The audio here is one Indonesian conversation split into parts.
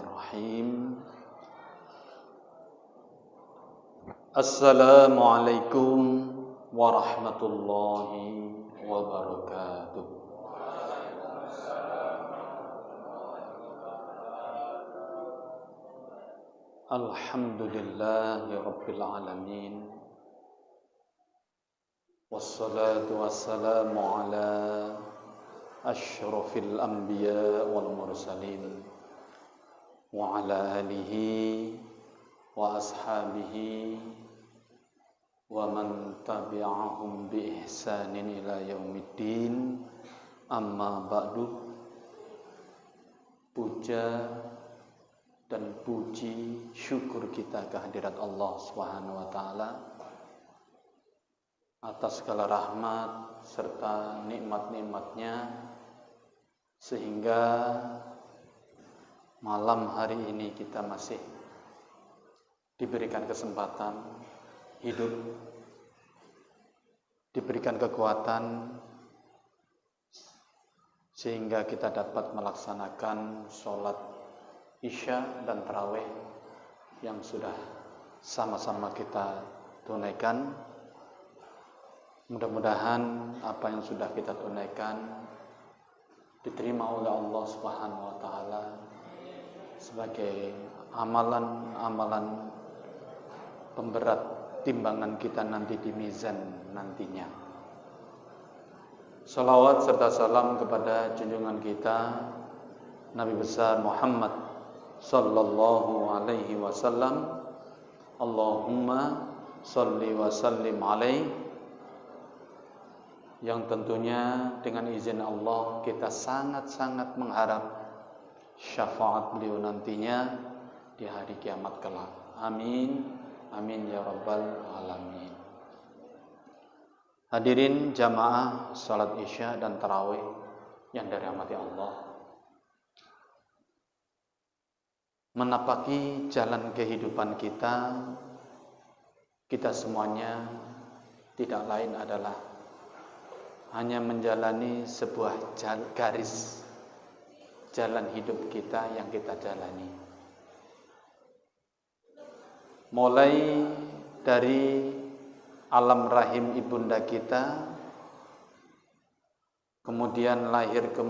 Bismillahirrahmanirrahim. Assalamualaikum warahmatullahi wabarakatuh. Alhamdulillahi rabbil alamin. Wassalatu wassalamu ala asyrafil anbiya wal mursalin wa ala alihi wa ashabihi wa man tabi'ahum bi ihsanin ila yaumiddin. Amma ba'du. Puja dan puji syukur kita kehadirat Allah Subhanahu wa taala atas segala rahmat serta nikmat-nikmatnya, sehingga malam hari ini kita masih diberikan kesempatan hidup, diberikan kekuatan, sehingga kita dapat melaksanakan sholat Isya dan Tarawih yang sudah sama-sama kita tunaikan. Mudah-mudahan apa yang sudah kita tunaikan diterima oleh Allah Subhanahu wa taala sebagai amalan-amalan pemberat timbangan kita nanti di mizan nantinya. Salawat serta salam kepada junjungan kita Nabi besar Muhammad sallallahu alaihi wasallam. Allahumma shalli wa sallim alaihi, yang tentunya dengan izin Allah kita sangat-sangat mengharap syafaat beliau nantinya di hari kiamat kelak. Amin, amin ya rabbal alamin. Hadirin jamaah salat Isya dan Tarawih yang dirahmati Allah, menapaki jalan kehidupan kita semuanya tidak lain adalah hanya menjalani sebuah garis jalan hidup kita yang kita jalani. Mulai dari alam rahim ibunda kita, kemudian lahir ke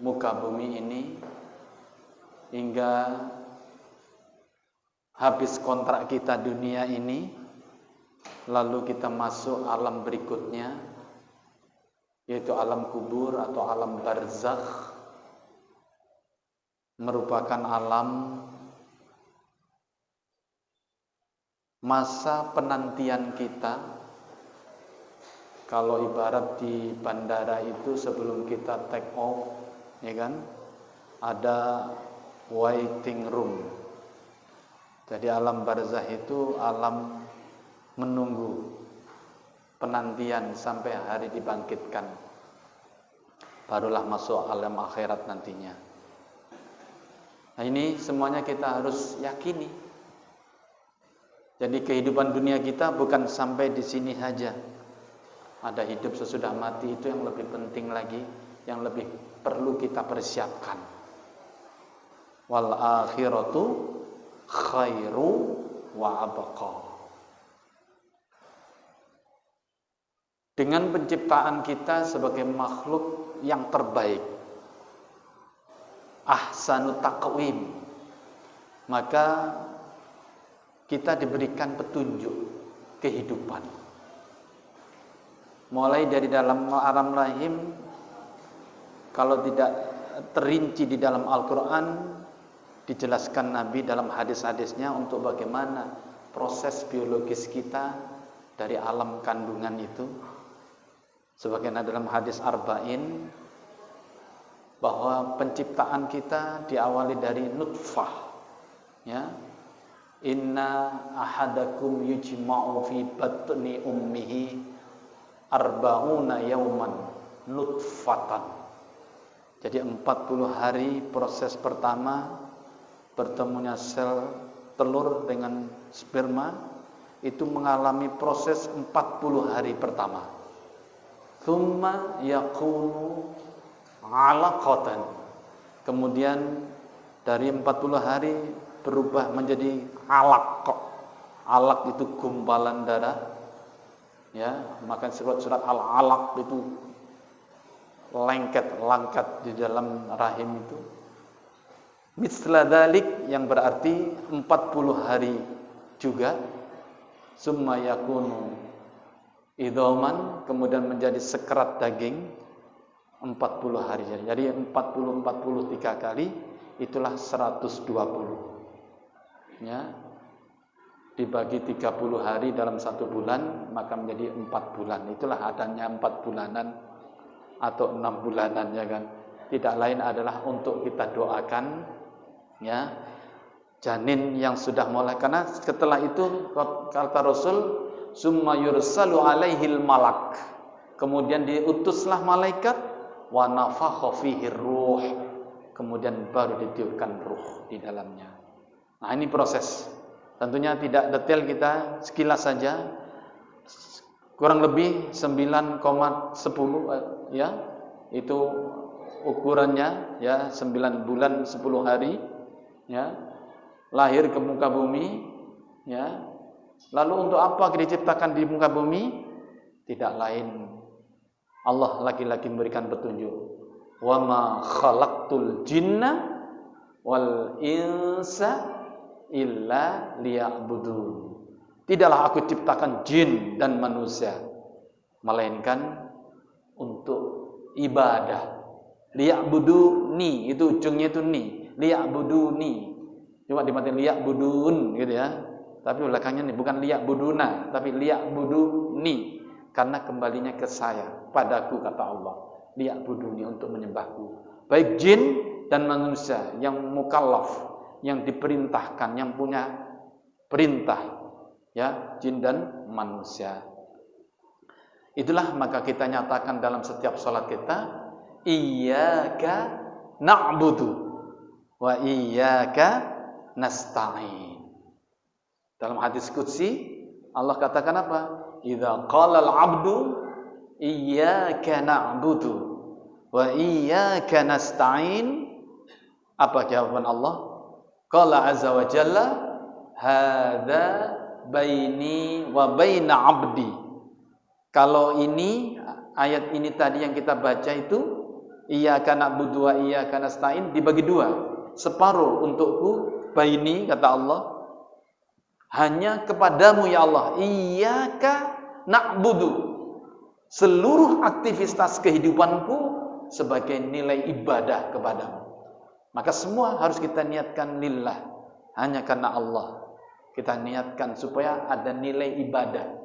muka bumi ini, hingga habis kontrak kita dunia ini, lalu kita masuk alam berikutnya, yaitu alam kubur atau alam barzakh, merupakan alam masa penantian kita. Kalau ibarat di bandara itu sebelum kita take off, ya kan, ada waiting room. Jadi alam barzakh itu alam menunggu, penantian sampai hari dibangkitkan, barulah masuk alam akhirat nantinya. Nah, ini semuanya kita harus yakini. Jadi kehidupan dunia kita bukan sampai di sini saja. Ada hidup sesudah mati, itu yang lebih penting lagi, yang lebih perlu kita persiapkan. Wal akhiratu khairu wa abqa. Dengan penciptaan kita sebagai makhluk yang terbaik, ahsanut taqwim, maka kita diberikan petunjuk kehidupan. Mulai dari dalam alam rahim, kalau tidak terinci di dalam Al-Quran, dijelaskan Nabi dalam hadis-hadisnya untuk bagaimana proses biologis kita dari alam kandungan itu. Sebagaimana dalam hadis Arba'in, bahwa penciptaan kita diawali dari nutfah, ya. Inna ahadakum yujma'u fi batni ummihi arba'una yauman nutfatan. Jadi 40 hari proses pertama bertemunya sel telur dengan sperma, itu mengalami proses 40 hari pertama. Tsumma yakunu 'alaqatan. Kemudian Dari 40 hari berubah menjadi alaq. Alaq itu gumpalan darah. Ya, maka surat Al-Alaq itu langkat di dalam rahim itu. Misla dzalik yang berarti 40 hari juga. Summa yakunu idhaman, kemudian menjadi sekerat daging 40 hari. Jadi 40 3 kali itulah 120. Ya. Dibagi 30 hari dalam 1 bulan, maka menjadi 4 bulan. Itulah adanya 4 bulanan atau 6 bulanan, ya kan. Tidak lain adalah untuk kita doakan, ya, janin yang sudah mulai. Karena setelah itu kata Rasul, summa yursalu alaihil malak, kemudian diutuslah malaikat, wa nafakha fihi ruh, kemudian baru ditiupkan ruh di dalamnya. Nah, ini proses. Tentunya tidak detail, kita sekilas saja. Kurang lebih 9,10 ya. Itu ukurannya, ya, 9 bulan 10 hari, ya. Lahir ke muka bumi, ya. Lalu untuk apa diciptakan di muka bumi? Tidak lain, Allah lagi-lagi memberikan petunjuk. Wa ma khalaqtul jinna wal insa illa liya'budun. Tidaklah aku ciptakan jin dan manusia melainkan untuk ibadah. Liya'buduni, itu ujungnya itu ni. Liya'buduni. Cuma dimatiin liya'budun gitu ya. Tapi belakangnya nih bukan liya'buduna, tapi liya'buduni, karena kembalinya ke saya, padaku kata Allah. Liya'buduni, untuk menyembahku. Baik jin dan manusia yang mukallaf, yang diperintahkan, yang punya perintah, ya, jin dan manusia. Itulah maka kita nyatakan dalam setiap salat kita, iyyaka na'budu wa iyyaka nasta'in. Dalam hadis qudsi Allah katakan apa? Idza qala al-'abdu iyyaka na'budu wa iyyaka nasta'in. Apa jawaban Allah? Qala azza wa jalla, hadza baini wa baina 'abdi. Kalau ini, ayat ini tadi yang kita baca itu, iyyaka na'budu wa iyyaka nasta'in, dibagi dua. Separuh untukku, baini kata Allah, hanya kepadamu ya Allah. Iyyaka na'budu, seluruh aktivitas kehidupanku sebagai nilai ibadah kepadamu. Maka semua harus kita niatkan lillah, hanya karena Allah. Kita niatkan supaya ada nilai ibadah.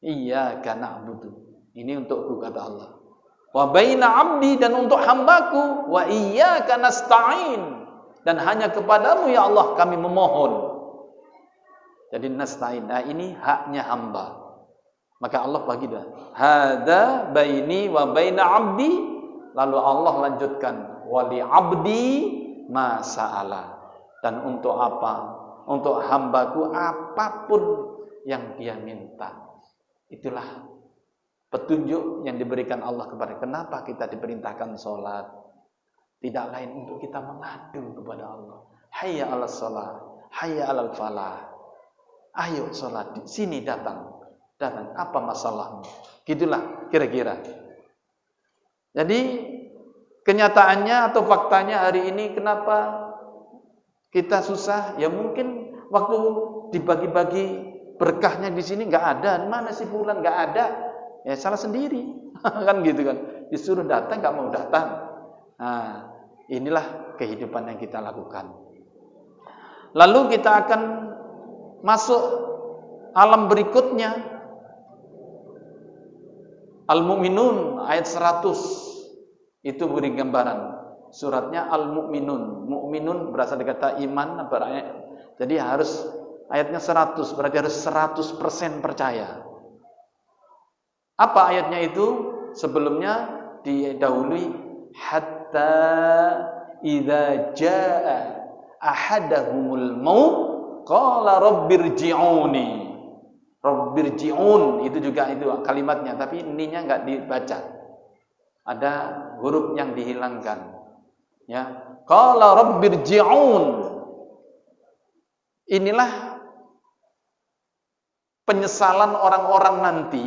Iyyaka na'budu, ini untukku kata Allah. Wa baina 'abdi, dan untuk hambaku, wa iyyaka nasta'in, dan hanya kepadamu ya Allah kami memohon. Jadi nasta'in, nah ini haknya hamba. Maka Allah bagi dah. Hadza baini wa baina 'abdi, lalu Allah lanjutkan, wali 'abdi ma sa'ala, dan untuk apa? Untuk hambaku apapun yang dia minta. Itulah petunjuk yang diberikan Allah kepada. Kenapa kita diperintahkan sholat? Tidak lain untuk kita mengadu kepada Allah. Hayya 'alas shalah, hayya 'alal falah. Ayo sholat, sini datang. Apa masalahmu? Gitulah kira-kira. Jadi kenyataannya atau faktanya hari ini kenapa kita susah? Ya mungkin waktu dibagi-bagi berkahnya di sini nggak ada. Mana sih bulan nggak ada? Ya salah sendiri, kan gitu kan? Disuruh datang nggak mau datang. Nah, inilah kehidupan yang kita lakukan. Lalu kita akan masuk alam berikutnya. Al-Mu'minun ayat 100 itu beri gambaran. Suratnya Al-Mu'minun. Mu'minun berasal dari kata iman. Jadi harus ayatnya 100, berarti harus 100% percaya. Apa ayatnya itu? Sebelumnya didahului hatta idza jaa ahadahumul maut qala rabbirji'uni. Rabbirji'un itu juga itu kalimatnya, tapi ininya enggak dibaca. Ada huruf yang dihilangkan. Ya, qala rabbirji'un. Inilah penyesalan orang-orang nanti,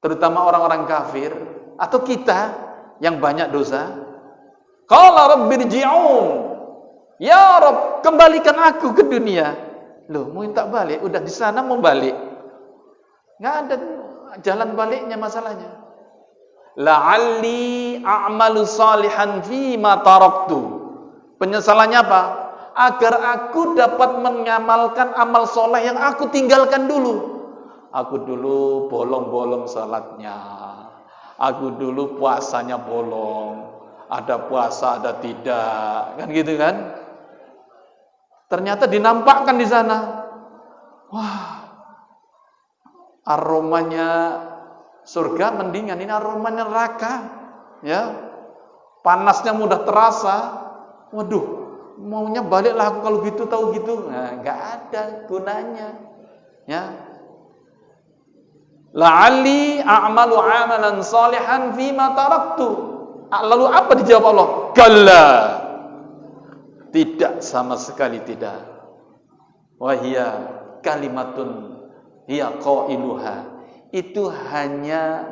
terutama orang-orang kafir atau kita yang banyak dosa. Qala rabbirji'un. Ya Rabb, kembalikan aku ke dunia. Loh, mau minta balik, udah di sana mau balik. Enggak ada jalan baliknya masalahnya. La'alli a'malu salihan fima taraktu. Penyesalannya apa? Agar aku dapat mengamalkan amal soleh yang aku tinggalkan dulu. Aku dulu bolong-bolong salatnya. Aku dulu puasanya bolong. Ada puasa, ada tidak. Kan gitu kan? Ternyata dinampakkan di sana. Wah, aromanya surga mendingan, ini aromanya neraka, ya, panasnya mudah terasa. Waduh, maunya baliklah aku kalau gitu, tahu gitu. Nah, nggak ada gunanya, ya. La'alli a'malu 'amalan salihan fima taraktu. Lalu apa dijawab Allah? Kalla, tidak, sama sekali tidak. Wahia kalimatun hiya qailuha. Itu hanya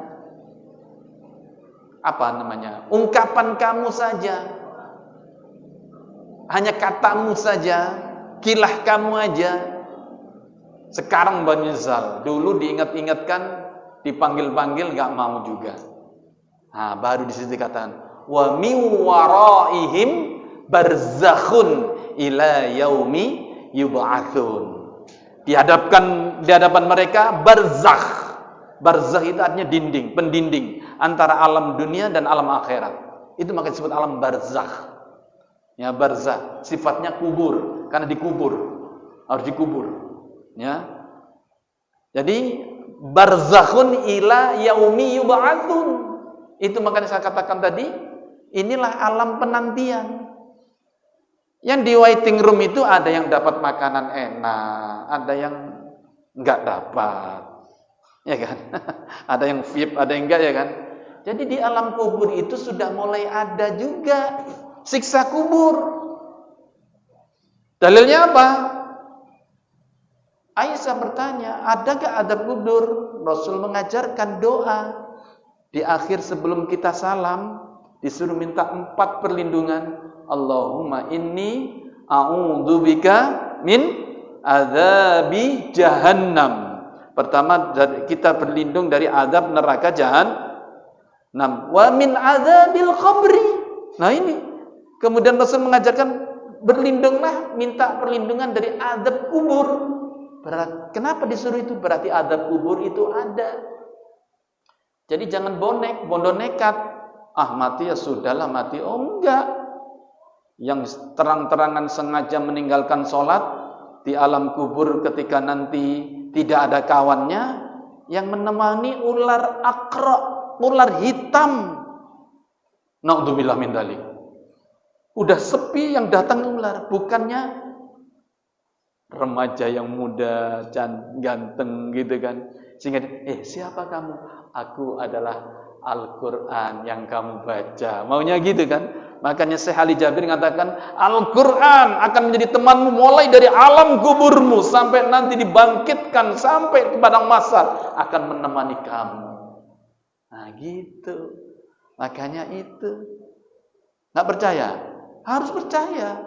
ungkapan kamu saja, hanya katamu saja, kilah kamu aja. Sekarang menyesal, dulu diingat-ingatkan, dipanggil-panggil nggak mau juga. Nah, baru di situ dikatakan wa min waraihim barzakhun ila yaumi yub'atsun. Di hadapan mereka barzakh. Barzakh itu artinya dinding, pendinding antara alam dunia dan alam akhirat. Itu makanya disebut alam barzakh. Ya, barzakh sifatnya kubur, karena dikubur, harus dikubur. Ya. Jadi barzakhun ila yaumi yub'atsun. Itu makanya saya katakan tadi, inilah alam penantian. Yang di waiting room itu ada yang dapat makanan enak, ada yang enggak dapat. Ya kan? Ada yang VIP, ada yang enggak, ya kan? Jadi di alam kubur itu sudah mulai ada juga siksa kubur. Dalilnya apa? Aisyah bertanya, adakah adab kubur? Rasul mengajarkan doa di akhir sebelum kita salam, disuruh minta 4 perlindungan. Allahumma inni a'udzubika min adzabi jahannam. Pertama, kita berlindung dari azab neraka jahannam. Wa min adzabil qabri. Nah ini. Kemudian Rasul mengajarkan berlindunglah, minta perlindungan dari azab kubur. Kenapa disuruh itu? Berarti azab kubur itu ada. Jadi jangan bodoh nekat. Ah, mati ya sudahlah, mati. Oh enggak. Yang terang-terangan sengaja meninggalkan sholat di alam kubur ketika nanti tidak ada kawannya, yang menemani ular akra, ular hitam. Na'udzubillah min dzalik. Udah sepi yang datang ular, bukannya remaja yang muda, ganteng gitu kan. Sehingga siapa kamu? Aku adalah Al-Quran yang kamu baca. Maunya gitu kan. Makanya Syekh Ali Jabir mengatakan, Al-Quran akan menjadi temanmu mulai dari alam kuburmu sampai nanti dibangkitkan sampai ke padang mahsyar, akan menemani kamu. Nah gitu. Makanya itu. Nggak percaya? Harus percaya.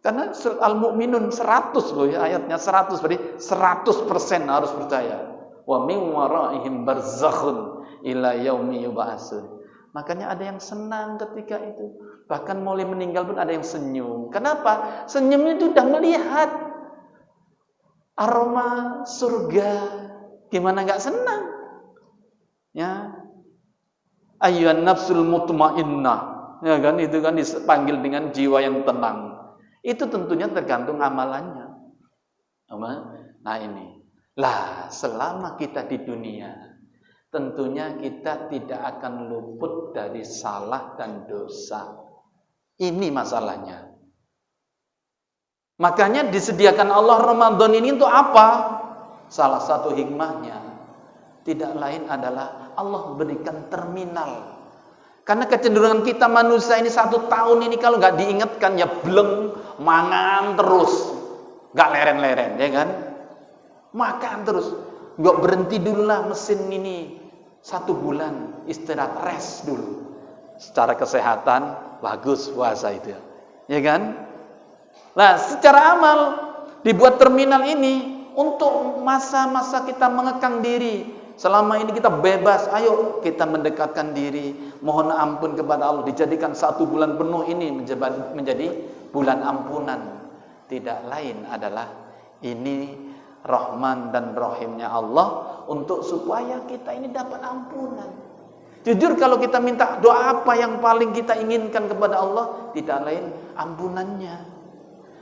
Karena surat Al-Mu'minun 100 loh ya, ayatnya 100, berarti 100% harus percaya. Wa min waraihim barzakhun ila yaumi yub'atsun. Makanya ada yang senang ketika itu. Bahkan mulai meninggal pun ada yang senyum. Kenapa? Senyumnya itu sudah melihat aroma surga. Gimana enggak senang? Ya. Ayyuhan nafsul mutmainnah. Ya kan, itu kan dipanggil dengan jiwa yang tenang. Itu tentunya tergantung amalannya. Nah ini. Lah, selama kita di dunia, tentunya kita tidak akan luput dari salah dan dosa. Ini masalahnya. Makanya disediakan Allah Ramadan ini untuk apa? Salah satu hikmahnya tidak lain adalah Allah berikan terminal. Karena kecenderungan kita manusia ini 1 tahun ini kalau nggak diingatkan ya bleng, mangan terus, nggak leren-leren, ya kan? Makan terus, nggak berhenti dulu lah mesin ini 1 bulan istirahat rest dulu. Secara kesehatan bagus puasa itu, ya kan? Nah, secara amal dibuat terminal ini untuk masa-masa kita mengekang diri. Selama ini kita bebas, ayo kita mendekatkan diri, mohon ampun kepada Allah, dijadikan 1 bulan penuh ini menjadi bulan ampunan. Tidak lain adalah ini Rahman dan Rahimnya Allah untuk supaya kita ini dapat ampunan. Jujur kalau kita minta doa apa yang paling kita inginkan kepada Allah, tidak lain ampunannya.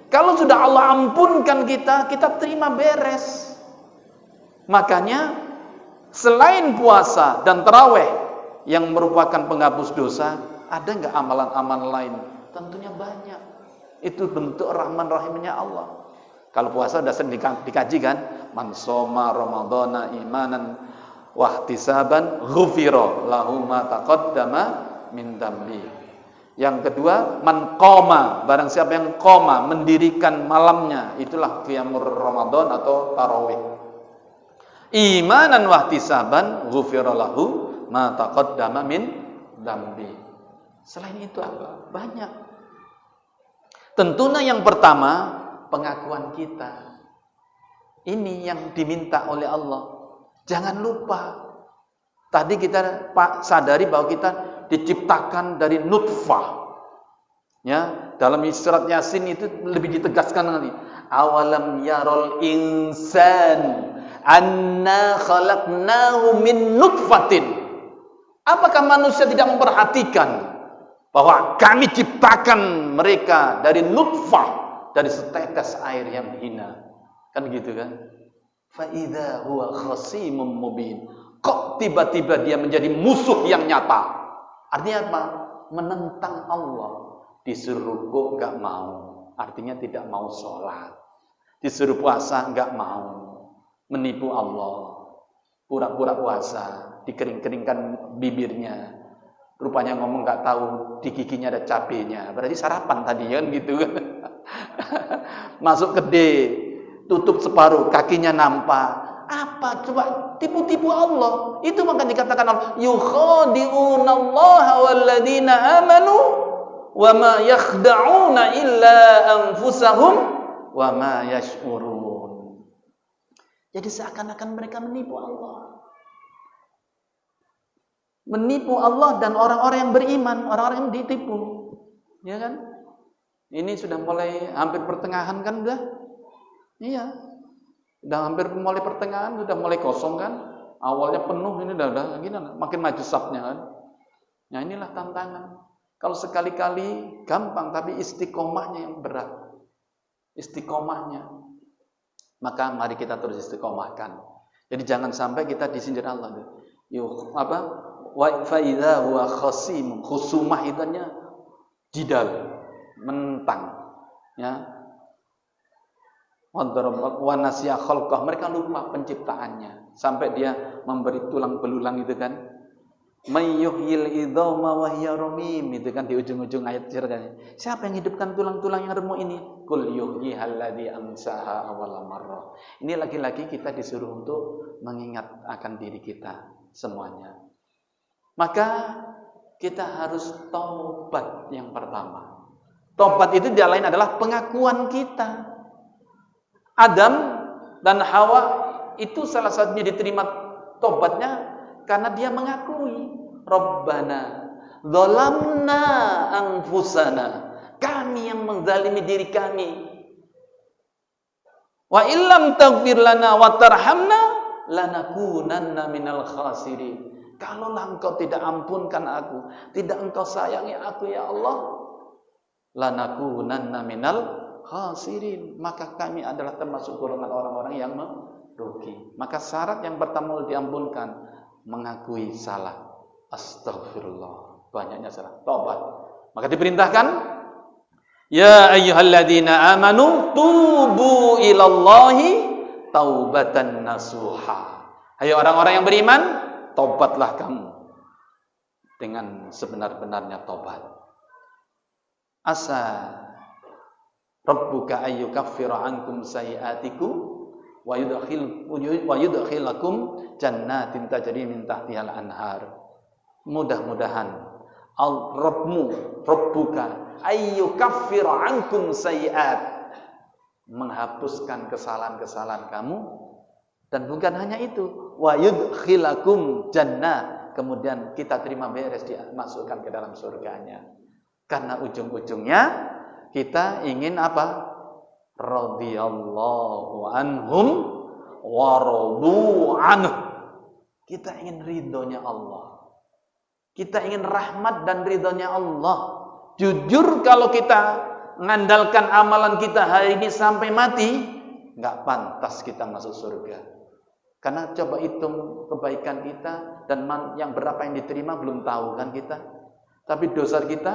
Kalau sudah Allah ampunkan kita terima beres. Makanya selain puasa dan tarawih yang merupakan penghapus dosa, ada nggak amalan-amalan lain? Tentunya banyak. Itu bentuk Rahman Rahimnya Allah. Kalau puasa sudah sering dikaji kan, man shoma ramadhana imanan wahtisaban ghufira lahu ma taqaddama min dambi. Yang kedua, man qoma, barang siapa yang qoma, mendirikan malamnya, itulah qiyamul Ramadan atau tarawih. Imanan wahtisaban ghufira lahu ma taqaddama min dambi. Selain itu apa? Banyak. Tentunya yang pertama, pengakuan kita. Ini yang diminta oleh Allah. Jangan lupa. Tadi kita sadari bahwa kita diciptakan dari nutfah. Ya, dalam surat Yasin itu lebih ditegaskan lagi. Awalam yarol insan anna khalaqnahu min nutfatin. Apakah manusia tidak memperhatikan bahwa kami ciptakan mereka dari nutfah, dari setetes air yang hina. Kan gitu kan? Fa idza huwa khasimun mubin. Kok tiba-tiba dia menjadi musuh yang nyata? Artinya apa? Menentang Allah. Disuruh rukuk enggak mau. Artinya tidak mau sholat. Disuruh puasa enggak mau. Menipu Allah. Pura-pura puasa, dikering-keringkan bibirnya. Rupanya ngomong enggak tahu di giginya ada cabenya. Berarti sarapan tadi kan gitu kan. Masuk ke D, tutup separuh, kakinya nampak. Apa coba tipu-tipu Allah? Itu maka dikatakan Allah, yukhadi'una Allah walladzina amanu wa ma yakhda'una illa anfusahum wa ma yash'urun. Jadi seakan-akan mereka menipu Allah. Menipu Allah dan orang-orang yang beriman, orang-orang yang ditipu. Ya kan? Ini sudah mulai hampir pertengahan kan udah? Iya. Udah hampir mulai pertengahan, sudah mulai kosong kan? Awalnya penuh, ini udah gini, makin maju sapnya kan? Nah inilah tantangan. Kalau sekali-kali gampang, tapi istiqomahnya yang berat. Istiqomahnya. Maka mari kita terus istiqomahkan. Jadi jangan sampai kita disindir Allah. Yuk, apa? Wa faidha huwa khasim, khusumah itunya jidal, menentang. Ya. Wa nasiya khalqah, mereka lupa penciptaannya sampai dia memberi tulang belulang itu kan, may yuhyil idhama wa hiya ramim, itu kan di ujung-ujung ayat kan. Siapa yang hidupkan tulang-tulang yang remuk ini? Qul yuhyihal ladzi amsaha awwala marrah. Ini lagi-lagi kita disuruh untuk mengingat akan diri kita semuanya. Maka kita harus taubat yang pertama. Taubat itu tidak lain adalah pengakuan kita. Adam dan Hawa itu salah satunya diterima tobatnya karena dia mengakui Rabbana zalamna anfusana, kami yang menzalimi diri kami, wa illam taghfir lana wa tarhamna lanakunanna minal khasirin. Kalaulah engkau tidak ampunkan aku, tidak engkau sayangi aku ya Allah, lanakunanna minal khasirin, maka kami adalah termasuk golongan orang-orang yang merugi. Maka syarat yang pertama diampunkan, mengakui salah. Astagfirullah, banyaknya salah, taubat. Maka diperintahkan, ya ayyuhalladzina amanu tubu ilallahi taubatan nasuha. Hai orang-orang yang beriman, taubatlah kamu. dengan sebenar-benarnya tobat. Asa rabbuka ayyukaffira ankum sayiatikum wa yudkhilakum jannatin tajri min tahtihal anhar. Mudah-mudahan Rabbuka ayyukaffira ankum sayiat, menghapuskan kesalahan-kesalahan kamu, dan bukan hanya itu, wa yudkhilakum jannah, kemudian kita terima beres dimasukkan ke dalam surganya. Karena ujung-ujungnya kita ingin apa? Radhiyallahu anhum wa radu anhu. Kita ingin ridhonya Allah. Kita ingin rahmat dan ridhonya Allah. Jujur kalau kita mengandalkan amalan kita hari ini sampai mati, nggak pantas kita masuk surga. Karena coba hitung kebaikan kita dan yang berapa yang diterima belum tahu kan kita. Tapi dosa kita,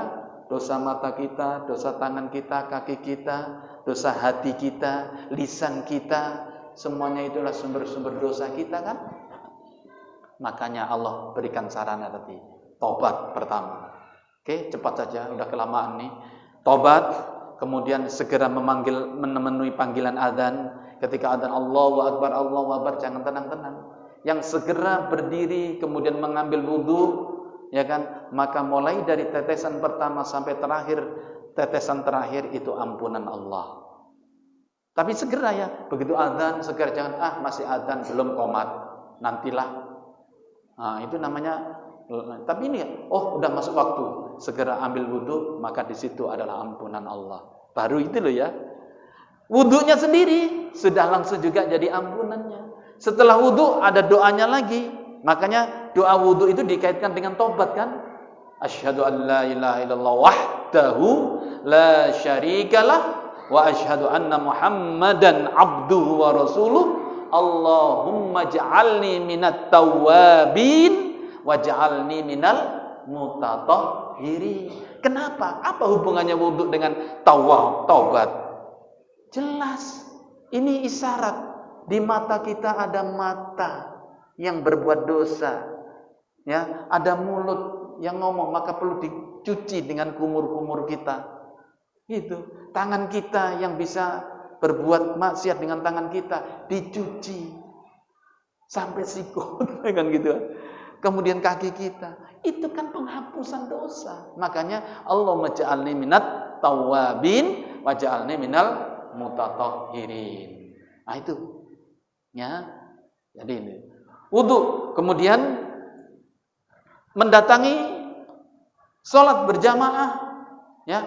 dosa mata kita, dosa tangan kita, kaki kita, dosa hati kita, lisan kita, semuanya itulah sumber-sumber dosa kita kan. Makanya Allah berikan sarana tadi, tobat pertama. Oke, cepat saja, udah kelamaan nih. Tobat, kemudian segera memenuhi panggilan adzan. Ketika adzan Allahu Akbar, jangan tenang-tenang. Yang segera berdiri, kemudian mengambil wudu, ya kan? Maka mulai dari tetesan pertama sampai terakhir, tetesan terakhir itu ampunan Allah. Tapi segera ya, begitu adzan segera, jangan masih adzan belum qomat, nantilah. Nah, itu namanya. Tapi ini udah masuk waktu, segera ambil wudu, maka di situ adalah ampunan Allah. Baru itu loh ya. Wudunya sendiri sudah langsung juga jadi ampunannya. Setelah wudu ada doanya lagi. Makanya doa wudu itu dikaitkan dengan tobat kan? Asyhadu an la ilaha illallah wahdahu la syarikalah wa asyhadu anna Muhammadan abduhu wa rasuluh. Allahumma ja'alni minat tawwabin waj'alni minal mutatahhirin. Kenapa? Apa hubungannya wudu dengan taubat? Jelas. Ini isyarat di mata kita ada mata yang berbuat dosa. Ya, ada mulut yang ngomong, maka perlu dicuci dengan kumur-kumur kita. Gitu. Tangan kita yang bisa berbuat maksiat dengan tangan kita dicuci sampai sikut kan gitu. Kemudian kaki kita, itu kan penghapusan dosa. Makanya Allahumma ja'alni minat tawwabin wa ja'alni minal mutatahhirin. Nah itu. Ya. Jadi ini. Wudu, kemudian mendatangi salat berjamaah, ya.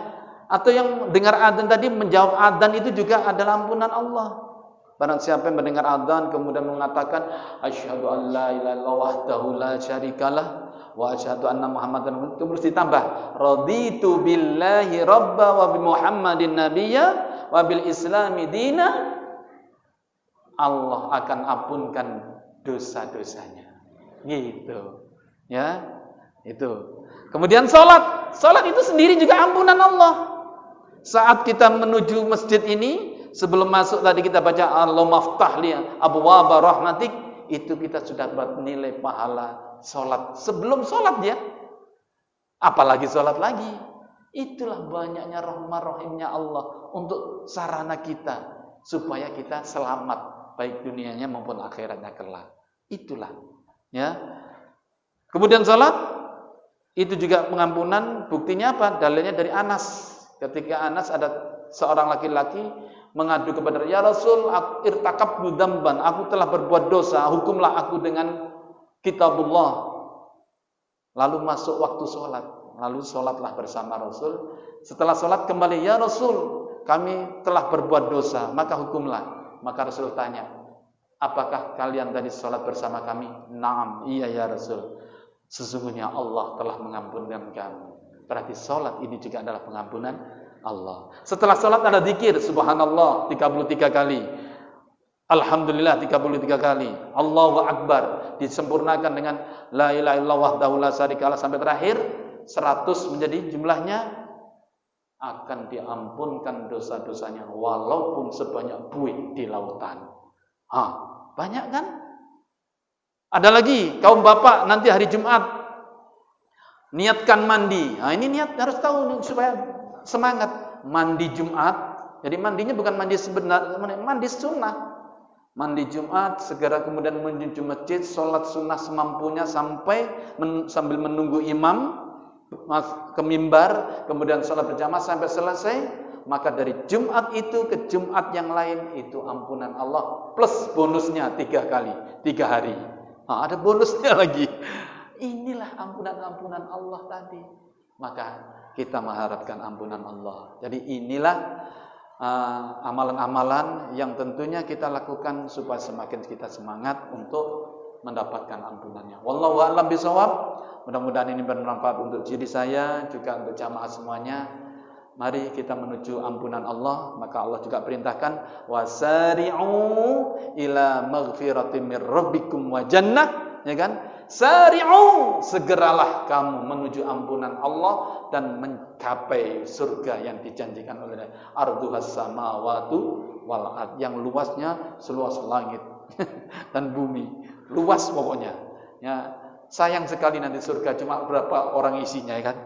Atau yang dengar adzan tadi menjawab adzan itu juga adalah ampunan Allah. Barang siapa yang mendengar adzan kemudian mengatakan asyhadu an la ilaha illallah wahdahu la syarikalah wa asyhadu anna Muhammadan, itu terus ditambah raditu billahi rabba wa bi Muhammadin nabiyya wa bil islami dina, Allah akan ampunkan dosa-dosanya. Gitu. Ya. Itu. Kemudian salat itu sendiri juga ampunan Allah. Saat kita menuju masjid ini, sebelum masuk tadi kita baca Allahumma ftah li abwaaba rahmatik, itu kita sudah bernilai pahala salat. Sebelum salat ya. Apalagi salat lagi. Itulah banyaknya rahmah-rahimnya Allah untuk sarana kita supaya kita selamat baik dunianya maupun akhiratnya kelak. Itulah ya. Kemudian salat itu juga pengampunan, buktinya apa? Dalilnya dari Anas. Ketika Anas ada seorang laki-laki mengadu kepada ya Rasul, irtakabtu dzamban, aku telah berbuat dosa, hukumlah aku dengan kitabullah. Lalu masuk waktu sholat, lalu sholatlah bersama Rasul. Setelah sholat kembali, ya Rasul, kami telah berbuat dosa, maka hukumlah. Maka Rasul tanya, apakah kalian tadi sholat bersama kami? Naam, iya ya Rasul, sesungguhnya Allah telah mengampunkan kamu. Berarti sholat ini juga adalah pengampunan Allah. Setelah sholat ada zikir, subhanallah 33 kali, alhamdulillah 33 kali, Allahu Akbar disempurnakan dengan la ilaha illallah wahdahu la syarikalah sampai terakhir 100 menjadi jumlahnya, akan diampunkan dosa-dosanya walaupun sebanyak buih di lautan. Banyak kan? Ada lagi kaum bapak nanti hari Jumat Niatkan mandi. Nah, ini niat harus tahu supaya semangat. Mandi Jumat. Jadi mandinya bukan mandi sebenar, mandi sunnah. Mandi Jumat, segera kemudian menuju masjid, sholat sunnah semampunya sambil menunggu imam ke mimbar, kemudian sholat berjamaah sampai selesai. Maka dari Jumat itu ke Jumat yang lain itu ampunan Allah plus bonusnya 3 hari. Nah, ada bonusnya lagi. Inilah ampunan Allah tadi. Maka kita mengharapkan ampunan Allah. Jadi inilah amalan-amalan yang tentunya kita lakukan supaya semakin kita semangat untuk mendapatkan ampunannya. Wallahu a'lam bishawab. Mudah-mudahan ini bermanfaat untuk diri saya juga untuk jamaah semuanya. Mari kita menuju ampunan Allah. Maka Allah juga perintahkan wasari'u ila maghfiratin mir rabbikum wa jannah, ya kan? Sari'u, segeralah kamu menuju ampunan Allah dan mencapai surga yang dijanjikan oleh arduhas samawati wal ard, yang luasnya seluas langit dan bumi. Luas pokoknya. Ya, sayang sekali nanti surga cuma berapa orang isinya, ya kan?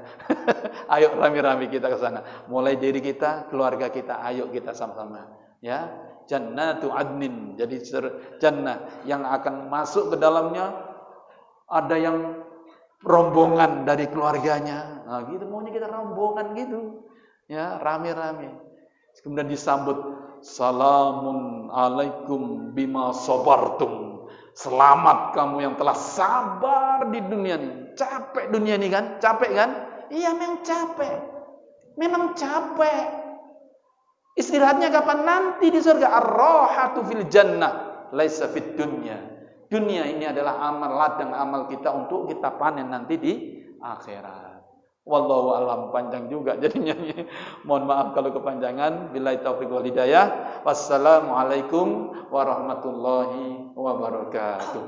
Ayo rame-rame kita ke sana. Mulai dari kita, keluarga kita, ayo kita sama-sama. Ya, jannatu adnin. Jadi jannah yang akan masuk ke dalamnya ada yang rombongan dari keluarganya. Nah, gitu maunya kita rombongan gitu. Ya, rame-rame. Kemudian disambut salamun alaikum bima sabartum. Selamat kamu yang telah sabar di dunia ini. Capek dunia ini kan? Capek kan? Iya, memang capek. Memang capek. Istirahatnya kapan? Nanti di surga. Ar-rahatu fil jannah laisa fid dunya. Dunia ini adalah amal ladang amal kita untuk kita panen nanti di akhirat. Wallahu a'lam, panjang juga jadinya. Mohon maaf kalau kepanjangan. Billahi taufiq wal hidayah. Wassalamualaikum warahmatullahi wabarakatuh.